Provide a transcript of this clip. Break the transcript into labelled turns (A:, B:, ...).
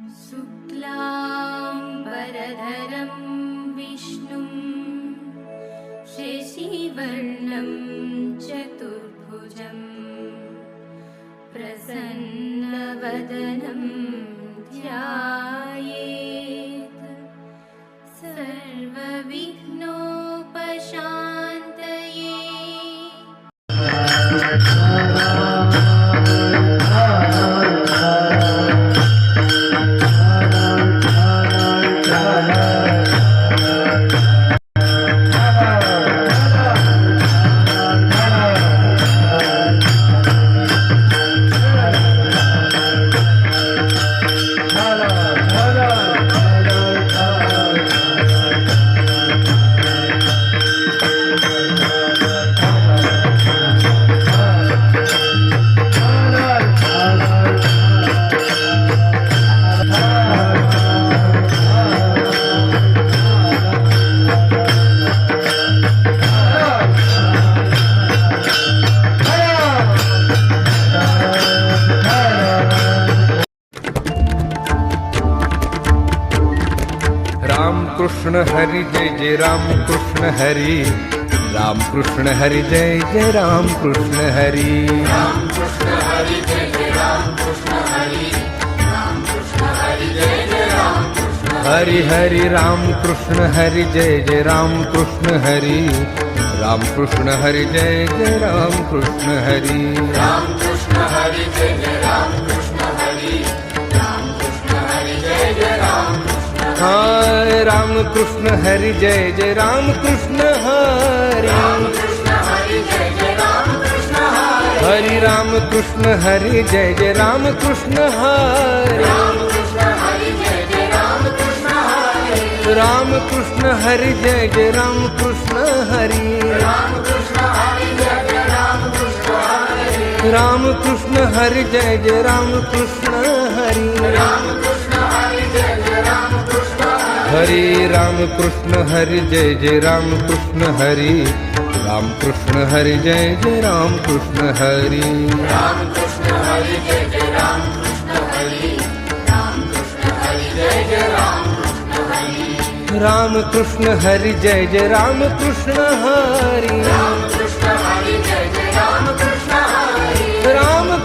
A: शुक्लाम्बरधरं विष्णुं शशिवर्णं चतुर्भुजं प्रसन्नवदनं ध्यायेत् सर्वविघ्नोपशान्तये।
B: राम कृष्ण हरि जय जय राम कृष्ण हरि, राम कृष्ण हरि जय जय राम कृष्ण हरि,
C: राम कृष्ण हरि जय जय राम कृष्ण हरि, राम कृष्ण हरि जय जय राम कृष्ण
B: हरि हरि राम कृष्ण हरि जय जय राम कृष्ण हरि, राम कृष्ण हरि जय जय राम कृष्ण हरि,
C: राम कृष्ण हरि जय जय राम कृष्ण हरि, राम कृष्ण हरि जय जय राम कृष्ण
B: हाय राम कृष्ण हरि जय जय राम कृष्ण हरि,
C: राम कृष्ण हरि जय जय राम कृष्ण हरि,
B: हरि राम कृष्ण हरि जय जय राम कृष्ण हरि,
C: राम कृष्ण हरि जय जय राम कृष्ण हरि,
B: राम कृष्ण हरि जय जय राम कृष्ण हरि,
C: राम कृष्ण हरि जय जय राम कृष्ण हरि,
B: राम कृष्ण हरि जय जय राम कृष्ण हरि,
C: राम कृष्ण हरि जय जय राम कृष्ण हरि,
B: हरि राम कृष्ण हरि जय जय राम कृष्ण हरि, राम कृष्ण हरि जय जय राम कृष्ण हरि,
C: राम कृष्ण हरि जय जय राम कृष्ण हरि, राम कृष्ण हरि जय जय राम कृष्ण हरि,
B: राम कृष्ण हरि जय जय राम कृष्ण हरि,
C: राम कृष्ण हरि जय जय राम कृष्ण हरि,
B: राम